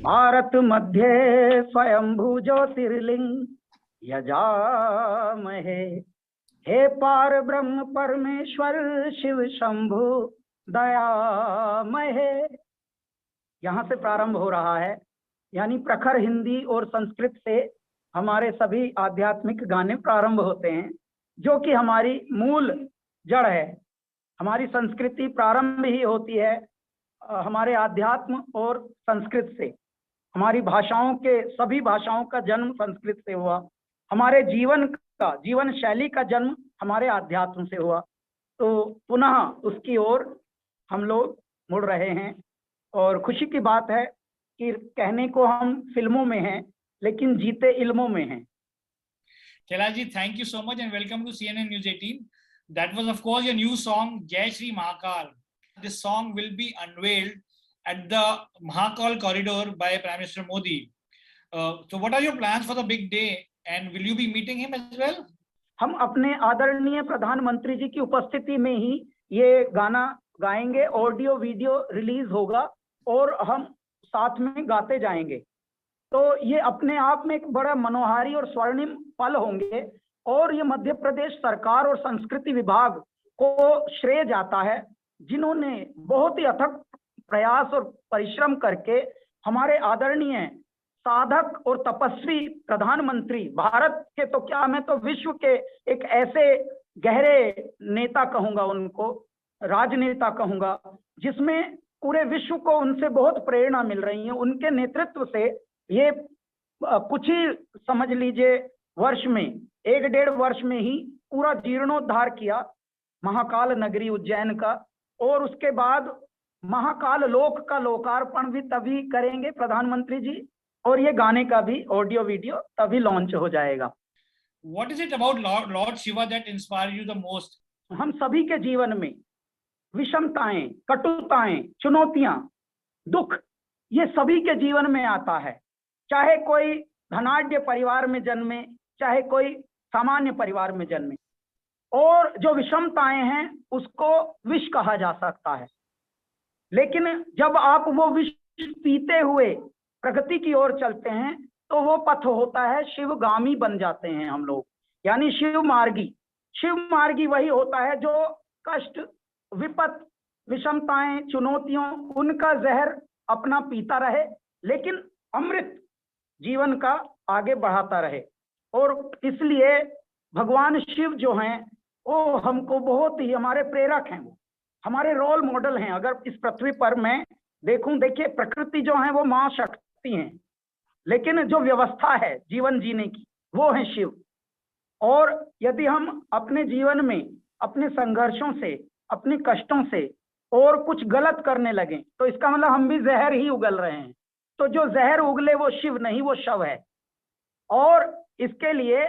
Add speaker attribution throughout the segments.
Speaker 1: भारत मध्ये स्वयंभू ज्योतिर्लिंग यजामहे। हे पार ब्रह्म परमेश्वर शिव शंभु दयामहे। यहाँ से प्रारंभ हो रहा है, यानी प्रखर हिंदी और संस्कृत से हमारे सभी आध्यात्मिक गाने प्रारंभ होते हैं, जो कि हमारी मूल जड़ है। हमारी संस्कृति प्रारंभ ही होती है हमारे आध्यात्म और संस्कृत से। हमारी भाषाओं के सभी भाषाओं का जन्म संस्कृत से हुआ। हमारे जीवन शैली का जन्म हमारे आध्यात्म से हुआ। तो पुनः उसकी ओर हम लोग मुड़ रहे हैं, और खुशी की बात है कि कहने को हम फिल्मों में हैं, लेकिन जीते इल्मों में हैं।
Speaker 2: Kailash ji, thank you so much and welcome to CNN News 18. That was, of course, your new song, Jai Shri Mahakal. This song will be unveiled at the Mahakal corridor by Prime Minister Modi. So what are your plans for the big day, and will you be meeting him as well?
Speaker 1: हम अपने आदरणीय प्रधानमंत्री जी की उपस्थिति में ही ये गाना गाएंगे। ऑडियो वीडियो रिलीज होगा और हम साथ में गाते जाएंगे। तो ये अपने आप में एक बड़ा मनोहारी और स्वर्णिम पल होंगे, और ये मध्य प्रदेश सरकार और संस्कृति विभाग को श्रेय जाता है, जिन्होंने बहुत ही अथक प्रयास और परिश्रम करके हमारे आदरणीय साधक और तपस्वी प्रधानमंत्री, भारत के तो क्या, मैं तो विश्व के एक ऐसे गहरे नेता कहूंगा, उनको राजनेता कहूंगा, जिसमें पूरे विश्व को उनसे बहुत प्रेरणा मिल रही है। उनके नेतृत्व से ये कुछ ही समझ लीजिए वर्ष में, 1-1.5 वर्ष में ही पूरा जीर्णोद्धार किया महाकाल नगरी उज्जैन का, और उसके बाद महाकाल लोक का लोकार्पण भी तभी करेंगे प्रधानमंत्री जी, और ये गाने का भी ऑडियो वीडियो तभी लॉन्च हो जाएगा।
Speaker 2: What is it about Lord Shiva that inspires you the most?
Speaker 1: हम सभी के जीवन में विषमताएं, कटुताएं, चुनौतियां, दुख, ये सभी के जीवन में आता है। चाहे कोई धनाढ्य परिवार में जन्मे, चाहे कोई सामान्य परिवार में जन्मे, और जो विषमताएं हैं उसको विष कहा जा सकता है। लेकिन जब आप वो विष पीते हुए प्रगति की ओर चलते हैं, तो वो पथ होता है शिवगामी बन जाते हैं हम लोग, यानी शिव मार्गी। शिव मार्गी वही होता है जो कष्ट, विपत, विषमताएं, चुनौतियों, उनका जहर अपना पीता रहे, लेकिन अमृत जीवन का आगे बढ़ाता रहे। और इसलिए भगवान शिव जो हैं वो हमको बहुत ही हमारे प्रेरक हैं, वो हमारे रोल मॉडल हैं। अगर इस पृथ्वी पर मैं देखूं, देखिए प्रकृति जो है वो मां शक्ति हैं, लेकिन जो व्यवस्था है जीवन जीने की वो है शिव। और यदि हम अपने जीवन में अपने संघर्षों से, अपने कष्टों से और कुछ गलत करने लगे, तो इसका मतलब हम भी जहर ही उगल रहे हैं। तो जो जहर उगले वो शिव नहीं, वो शव है। और इसके लिए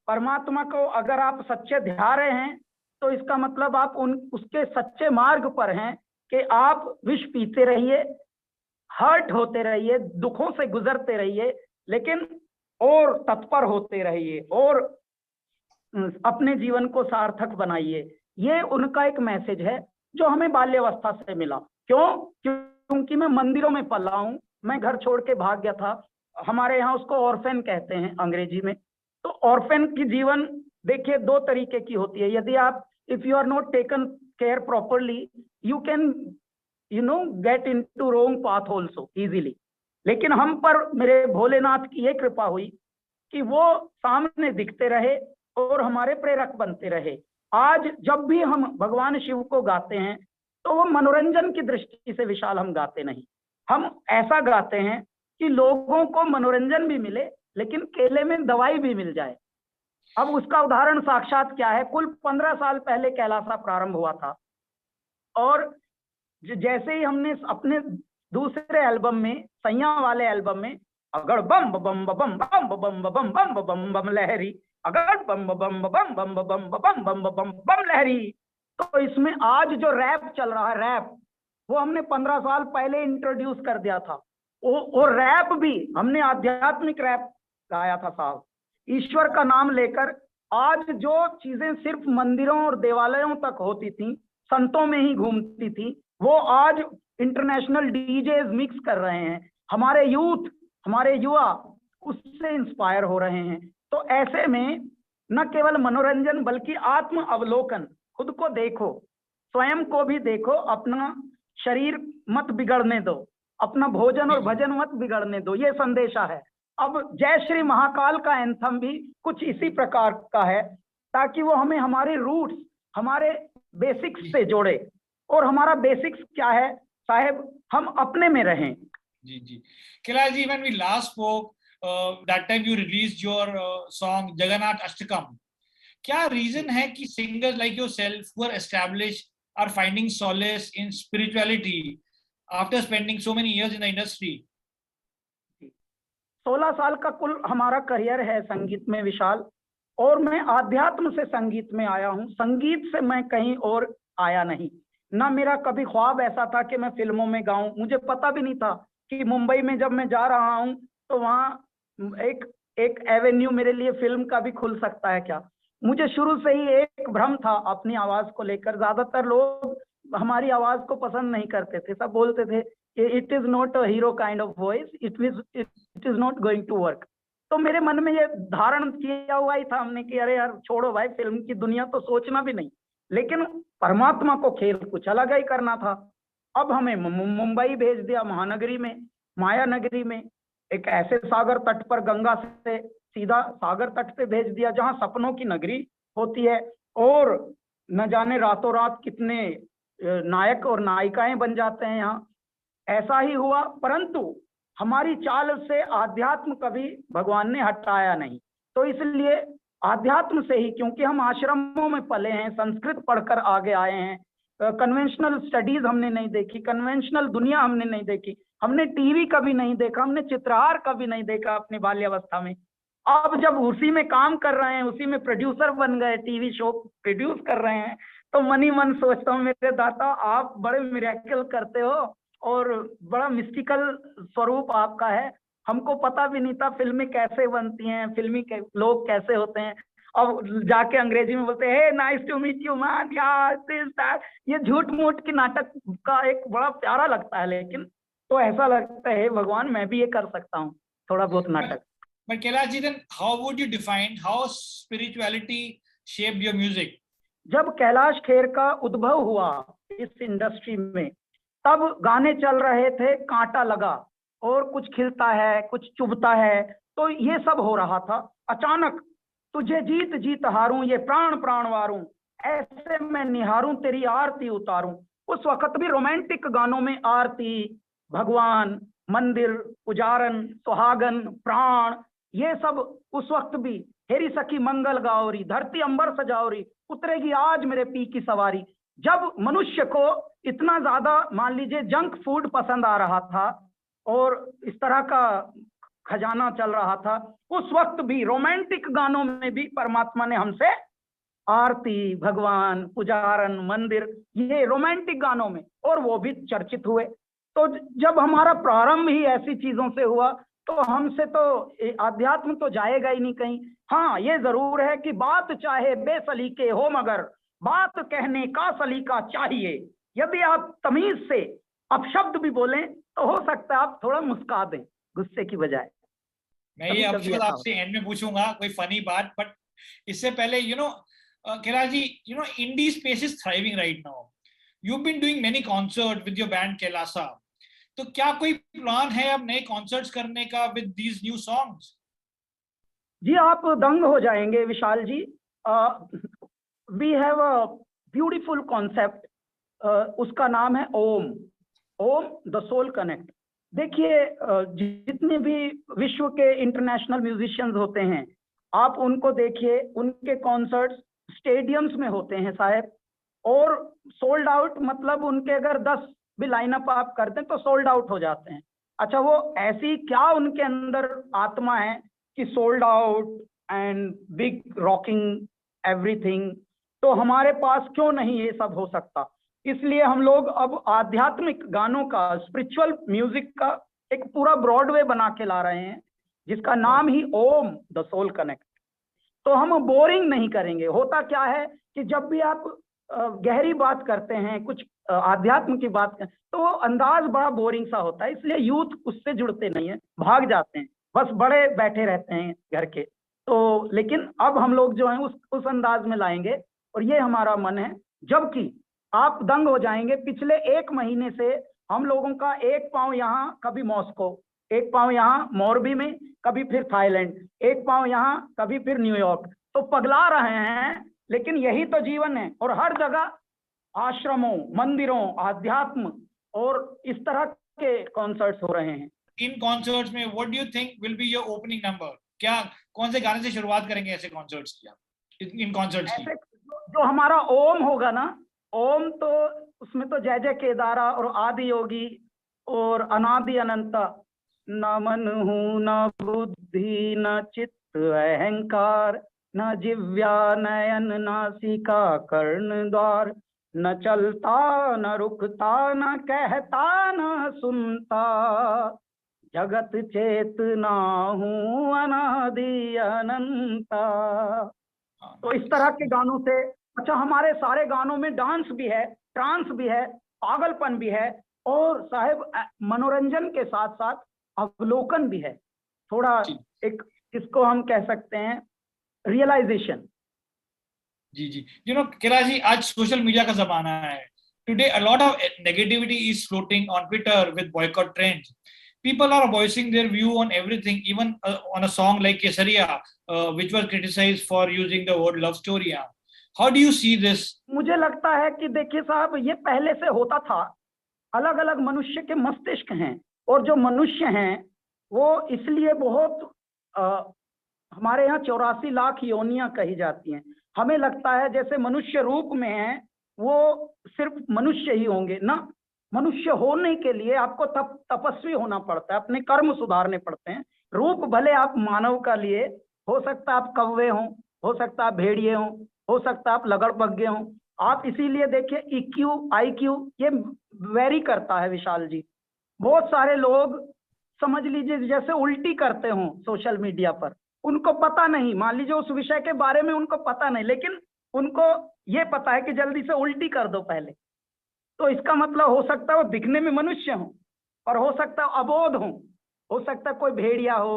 Speaker 1: परमात्मा को अगर आप सच्चे ध्या रहे हैं, तो इसका मतलब आप उसके सच्चे मार्ग पर हैं कि आप विष पीते रहिए, हर्ट होते रहिए, दुखों से गुजरते रहिए, लेकिन और तत्पर होते रहिए और अपने जीवन को सार्थक बनाइए। ये उनका एक मैसेज है जो हमें बाल्यावस्था से मिला। क्योंकि मैं मंदिरों में पला हूं, मैं घर छोड़ के भाग गया था। हमारे यहाँ उसको ऑर्फेन कहते हैं अंग्रेजी में। तो ऑर्फेन की जीवन देखिए 2 तरीके की होती है। यदि आप, if you are not taken care properly, you can get into wrong path also easily. लेकिन हम पर मेरे भोलेनाथ की ये कृपा हुई कि वो सामने दिखते रहे और हमारे प्रेरक बनते रहे। आज जब भी हम भगवान शिव को गाते हैं, तो वो मनोरंजन की दृष्टि से विशाल हम गाते नहीं, हम ऐसा गाते हैं कि लोगों को मनोरंजन भी मिले, लेकिन केले में दवाई भी मिल जाए। अब उसका उदाहरण साक्षात क्या है, कुल 15 साल पहले कैलासा प्रारंभ हुआ था, और जैसे ही हमने अपने दूसरे एल्बम में, सैया वाले एल्बम में, अगर बम बम बम बम बम बम बम बम बम लहरी, अगर बम बम बम बम बम बम बम बम बम लहरी, तो इसमें आज जो रैप चल रहा है, रैप, वो हमने 15 साल पहले इंट्रोड्यूस कर दिया था। वो रैप भी हमने आध्यात्मिक रैप गाया था साहब, ईश्वर का नाम लेकर। आज जो चीजें सिर्फ मंदिरों और देवालयों तक होती थी, संतों में ही घूमती थी, वो आज इंटरनेशनल डीजेज मिक्स कर रहे हैं। हमारे यूथ, हमारे युवा उससे इंस्पायर हो रहे हैं। तो ऐसे में न केवल मनोरंजन बल्कि आत्म अवलोकन, खुद को देखो, स्वयं को भी देखो, अपना शरीर मत बिगड़ने दो, अपना भोजन और भजन मत बिगड़ने दो, ये संदेशा है। अब जय श्री महाकाल का एंथम भी कुछ इसी प्रकार का है, ताकि वो हमें हमारे रूट्स, हमारे बेसिक्स से जोड़े। और हमारा बेसिक्स क्या है साहेब, हम अपने में रहें।
Speaker 2: जी जी Kailash ji, when we last spoke, that time you released your song Jagannath Ashtakam. क्या रीजन है कि singers like yourself who are established are finding solace in spirituality after spending so many years in the industry?
Speaker 1: 16 साल का कुल हमारा career है संगीत में विशाल, और मैं आध्यात्म से संगीत में आया हूँ, संगीत से मैं कहीं और आया नहीं। ना मेरा कभी ख्वाब ऐसा था कि मैं फिल्मों में गाऊं, मुझे पता भी नहीं था कि मुंबई में जब मैं जा रहा हूं तो वहां एक एवेन्यू मेरे लिए फिल्म का भी खुल सकता है क्या। मुझे शुरू से ही एक भ्रम था अपनी आवाज को लेकर। ज्यादातर लोग हमारी आवाज को पसंद नहीं करते थे, सब बोलते थे कि it is not a hero kind of voice, it is not going to work. तो मेरे मन में ये धारण किया हुआ ही था हमने कि अरे यार छोड़ो भाई, फिल्म की दुनिया तो सोचना भी नहीं। लेकिन परमात्मा को खेल कुछ अलग ही करना था। अब हमें मुंबई भेज दिया, महानगरी में, माया नगरी में, एक ऐसे सागर तट पर, गंगा से सीधा सागर तट पे भेज दिया जहां सपनों की नगरी होती है। और न जाने रातों रात कितने नायक और नायिकाएं बन जाते हैं यहाँ। ऐसा ही हुआ, परंतु हमारी चाल से आध्यात्म कभी भगवान ने हटाया नहीं। तो इसलिए आध्यात्म से ही, क्योंकि हम आश्रमों में पले हैं, संस्कृत पढ़कर आगे आए हैं, कन्वेंशनल स्टडीज हमने नहीं देखी, कन्वेंशनल दुनिया हमने नहीं देखी, हमने टीवी कभी नहीं देखा, हमने चित्रहार कभी नहीं देखा अपनी बाल्यावस्था में। अब जब उसी में काम कर रहे हैं, उसी में प्रोड्यूसर बन गए, टीवी शो प्रोड्यूस कर रहे हैं, तो मन ही मन सोचता हूँ मेरे दाता आप बड़े मिरेकल करते हो और बड़ा मिस्टिकल स्वरूप आपका है। हमको पता भी नहीं था फिल्में कैसे बनती हैं, फिल्मी लोग कैसे होते हैं। अब जाके अंग्रेजी में बोलते हैं nice to meet you man, ये झूठ मूठ की नाटक का एक बड़ा प्यारा लगता है। लेकिन तो ऐसा लगता है भगवान मैं भी ये कर सकता हूँ थोड़ा बहुत नाटक।
Speaker 2: But Kailash ji, then how would you define how spirituality shaped your music?
Speaker 1: जब कैलाश खेर का उद्भव हुआ इस इंडस्ट्री में, तब गाने चल रहे थे कांटा लगा और कुछ खिलता है कुछ चुभता है, तो ये सब हो रहा था। अचानक तुझे जीत जीत हारूं, ये प्राण प्राण वारूं, ऐसे मैं निहारूं तेरी आरती उतारूं। उस वक्त भी रोमांटिक गानों में आरती, भगवान, मंदिर, पुजारन, सुहागन, प्राण, ये सब उस वक्त भी। हेरी सखी मंगल गाओरी, धरती अंबर सजाओरी, उतरेगी आज मेरे पी की सवारी। जब मनुष्य को इतना ज्यादा मान लीजिए जंक फूड पसंद आ रहा था और इस तरह का खजाना चल रहा था, उस वक्त भी रोमांटिक गानों में भी परमात्मा ने हमसे आरती, भगवान, पुजारन, मंदिर, ये रोमांटिक गानों में, और वो भी चर्चित हुए। तो जब हमारा प्रारंभ ही ऐसी चीजों से हुआ तो हमसे तो आध्यात्म तो जाएगा ही नहीं कहीं। हाँ, ये जरूर है कि बात चाहे बेसलीके हो मगर बात कहने का सलीका चाहिए। यदि आप तमीज से अपशब्द भी बोलें तो हो सकता है आप थोड़ा मुस्कुरा दें गुस्से की बजाय।
Speaker 2: मैं ये अपशब्द आपसे एंड में पूछूंगा कोई फनी बात, बट इससे पहले Kailash ji, indie space is thriving right now. You've been doing many concerts with your band Kailasa, तो क्या कोई प्लान है अब नए कॉन्सर्ट्स करने का विद दीज न्यू सॉन्ग्स?
Speaker 1: जी आप दंग हो जाएंगे Vishal ji. We have a beautiful concept, उसका नाम है Om, Om the soul connect. देखिए जितने भी विश्व के इंटरनेशनल म्यूजिशियंस होते हैं, आप उनको देखिए, उनके कॉन्सर्ट्स स्टेडियम्स में होते हैं साहब, और सोल्ड आउट, मतलब उनके अगर 10 भी लाइनअप आप करते हैं तो सोल्ड आउट हो जाते हैं। अच्छा, वो ऐसी क्या उनके अंदर आत्मा है कि sold out and big rocking everything, तो हमारे पास क्यों नहीं ये सब हो सकता। इसलिए हम लोग अब आध्यात्मिक गानों का, स्पिरिचुअल म्यूजिक का एक पूरा ब्रॉडवे बना के ला रहे हैं, जिसका नाम ही ओम द सोल कनेक्ट। तो हम बोरिंग नहीं करेंगे। होता क्या है कि जब भी आप गहरी बात करते हैं, कुछ आध्यात्म की बात करें तो वो अंदाज बड़ा बोरिंग सा होता है, इसलिए यूथ उससे जुड़ते नहीं है, भाग जाते हैं, बस बड़े बैठे रहते हैं घर के। तो लेकिन अब हम लोग जो हैं उस अंदाज में लाएंगे और ये हमारा मन है। जबकि आप दंग हो जाएंगे, पिछले 1 महीने से हम लोगों का एक पांव यहाँ, कभी मॉस्को, एक पांव यहाँ मोरबी में, कभी फिर थाईलैंड, एक पांव यहाँ, कभी फिर न्यूयॉर्क, तो पगला रहे हैं। लेकिन यही तो जीवन है। और हर जगह आश्रमों, मंदिरों, आध्यात्म और इस तरह के कॉन्सर्ट्स हो रहे हैं।
Speaker 2: इन कॉन्सर्ट्स में what do you think will be your opening number? क्या कौन से गाने से शुरुआत करेंगे ऐसे कॉन्सर्ट्स की आप, इन कॉन्सर्ट्स की?
Speaker 1: जो हमारा ओम होगा ना, ओम, तो उसमें तो जय जय केदारा और आदि योगी और अनादि अनंता, न मन हूं न बुद्धि न चित्त अहंकार, न जिव्या नयन नासिका कर्ण द्वार, न चलता न रुकता न कहता न सुनता, जगत चेतना हूँ अनादि अनंता। तो इस तरह के गानों से, अच्छा हमारे सारे गानों में डांस भी है, ट्रांस भी है, पागलपन भी है, और साहब मनोरंजन के साथ साथ अवलोकन भी है, थोड़ा एक इसको हम कह सकते हैं रियलाइजेशन।
Speaker 2: जी जी, यू नो किला जी, आज सोशल मीडिया का जमाना है। Today a lot of negativity is floating on Twitter with boycott trends. People are voicing their view on everything, even on a song like Kesariya, which was criticized for using the word love story. How do you see this?
Speaker 1: मुझे लगता है कि देखिए साहब, ये पहले से होता था। अलग अलग मनुष्य के मस्तिष्क हैं, और जो मनुष्य हैं वो इसलिए बहुत हमारे यहाँ 84 लाख योनियां कही जाती हैं। हमें लगता है जैसे मनुष्य रूप में है वो सिर्फ मनुष्य ही होंगे ना। मनुष्य होने के लिए आपको तपस्वी होना पड़ता है, अपने कर्म सुधारने पड़ते हैं। रूप भले आप मानव का लिए, हो सकता है आप कौवे हों, हो सकता है आप भेड़िए हों, हो सकता है आप लगड़बग्गे हों। आप इसीलिए देखिए EQ IQ ये वेरी करता है विशाल जी। बहुत सारे लोग समझ लीजिए जैसे उल्टी करते हों सोशल मीडिया पर, उनको पता नहीं, मान लीजिए उस विषय के बारे में उनको पता नहीं, लेकिन उनको ये पता है कि जल्दी से उल्टी कर दो पहले। तो इसका मतलब हो सकता है वो दिखने में मनुष्य हो, और हो सकता है अबोध हो सकता है कोई भेड़िया हो,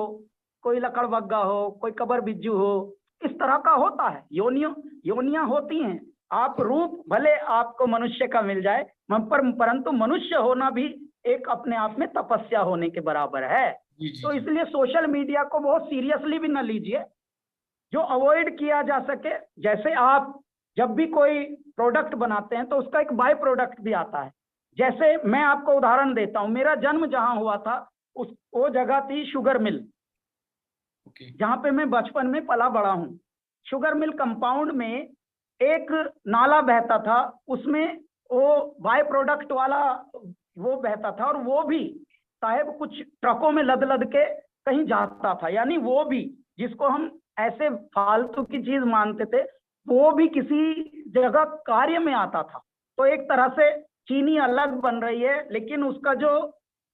Speaker 1: कोई लकड़बग्गा हो, कोई कबर बिज्जू हो। इस तरह का होता है, योनियां होती हैं। आप रूप भले आपको मनुष्य का मिल जाए, परंतु मनुष्य होना भी एक अपने आप में तपस्या होने के बराबर है। तो इसलिए सोशल मीडिया को बहुत सीरियसली भी न लीजिए, जो अवॉइड किया जा सके। जैसे आप जब भी कोई प्रोडक्ट बनाते हैं तो उसका एक बाय प्रोडक्ट भी आता है। जैसे मैं आपको उदाहरण देता हूं, मेरा जन्म जहां हुआ था वो जगह थी शुगर मिल, जहां पे मैं बचपन में पला बड़ा हूं। शुगर मिल कंपाउंड में एक नाला बहता था, उसमें वो बाय प्रोडक्ट वाला वो बहता था, और वो भी साहब कुछ ट्रकों में लद लद के कहीं जाता था। यानी वो भी जिसको हम ऐसे फालतू की चीज मानते थे, वो भी किसी जगह कार्य में आता था। तो एक तरह से चीनी अलग बन रही है, लेकिन उसका जो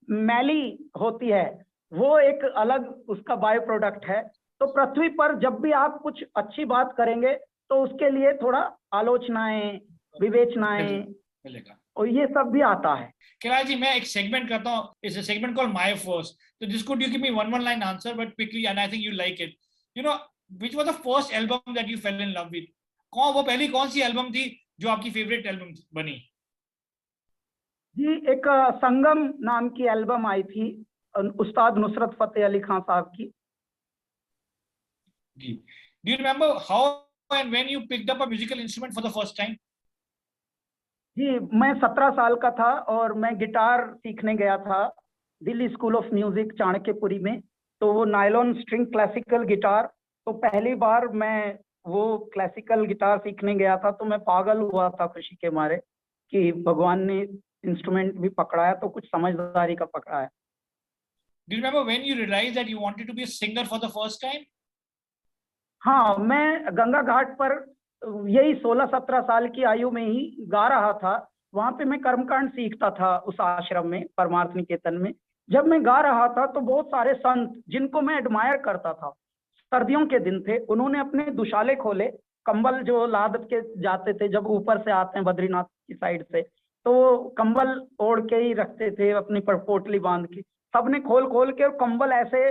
Speaker 1: मैली होती है वो एक अलग उसका बाय प्रोडक्ट है। तो पृथ्वी पर जब भी आप कुछ अच्छी बात करेंगे तो उसके लिए थोड़ा आलोचनाएं, विवेचनाएं और ये सब भी आता है।
Speaker 2: किला जी, मैं एक सेगमेंट करता हूँ, it's a segment called my first. तो this could you give me one line answer but quickly, and I think you like it. You know, which was the first album that you fell in love with? वो पहली कौन सी album थी जो आपकी favourite album बनी?
Speaker 1: जी, एक संगम नाम की एल्बम आई थी उस्ताद नुसरत फतेह अली खान साहब की।
Speaker 2: जी, do you remember how and when you picked up a musical instrument for the first time?
Speaker 1: जी, मैं 17 साल का था और मैं गिटार सीखने गया था Delhi school of music Chanakyapuri में। तो वो नायलॉन स्ट्रिंग क्लासिकल गिटार, तो पहली बार मैं वो क्लासिकल गिटार सीखने गया था, तो मैं पागल हुआ था खुशी के मारे कि भगवान ने इंस्ट्रूमेंट भी पकड़ाया, तो कुछ समझदारी का पकड़ा है।
Speaker 2: Do you remember when you realized that you wanted to be a singer for the first time?
Speaker 1: हाँ, मैं गंगा घाट पर यही 16-17 साल की आयु में ही गा रहा था। वहां पे मैं कर्मकांड सीखता था उस आश्रम में, परमार्थ निकेतन में। जब मैं गा रहा था तो बहुत सारे संत जिनको मैं एडमायर करता था, सर्दियों के दिन थे, उन्होंने अपने दुशाले खोले, कंबल जो लाद के जाते थे जब ऊपर से आते हैं बद्रीनाथ की साइड से, तो कंबल ओढ़ के ही रखते थे अपनी पोटली बांध के, सबने खोल खोल के, और कंबल ऐसे,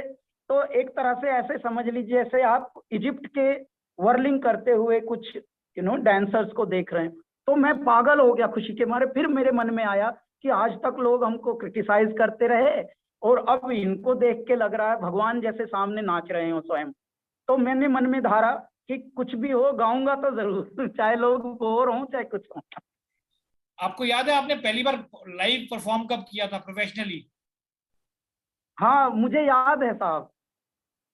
Speaker 1: तो एक तरह से ऐसे समझ लीजिए जैसे आप इजिप्ट के वर्लिंग करते हुए कुछ डांसर्स को देख रहे हैं। तो मैं पागल हो गया खुशी के मारे। फिर मेरे मन में आया कि आज तक लोग हमको क्रिटिसाइज करते रहे और अब इनको देख के लग रहा है भगवान जैसे सामने नाच रहे हो स्वयं। तो मैंने मन में धारा कि कुछ भी हो गाऊंगा तो जरूर, चाहे लोग बोर हों चाहे कुछ हो।
Speaker 2: आपको याद है आपने पहली बार लाइव परफॉर्म कब किया था प्रोफेशनली?
Speaker 1: हाँ मुझे याद है साहब,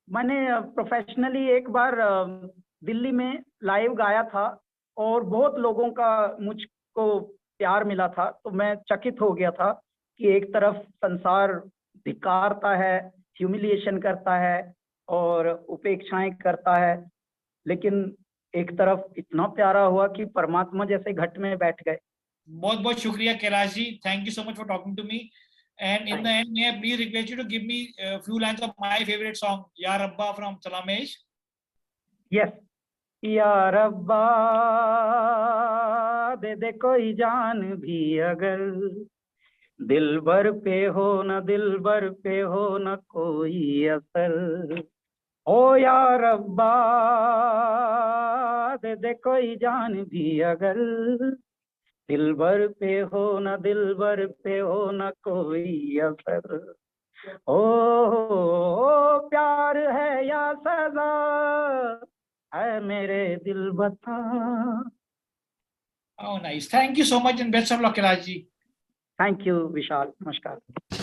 Speaker 1: मैंने प्रोफेशनली एक बार दिल्ली में लाइव गाया था और बहुत लोगों का मुझको प्यार मिला था। तो मैं चकित हो गया था कि एक तरफ संसार धिक्कारता है, ह्यूमिलिएशन करता है और उपेक्षाएं करता है, लेकिन एक तरफ इतना प्यारा हुआ कि परमात्मा जैसे घट में बैठ गए।
Speaker 2: बहुत बहुत शुक्रिया Kailash ji, thank you so much for talking to me. And in the end, may I please request you to give me a few lines of my favorite song, Ya Rabba from Salamesh?
Speaker 1: Yes, या रब्बा दे दे कोई जान भी अगर, दिल भर पे हो न दिल भर पे हो न कोई असर, ओ या रब्बा दे दे कोई जान भी अगर, दिल भर पे हो न दिल भर पे हो न कोई असर, ओ प्यार है या सजा है मेरे दिल बता।
Speaker 2: Oh, nice. Thank you so much and best of luck, Kailash ji.
Speaker 1: Thank you Vishal, नमस्कार।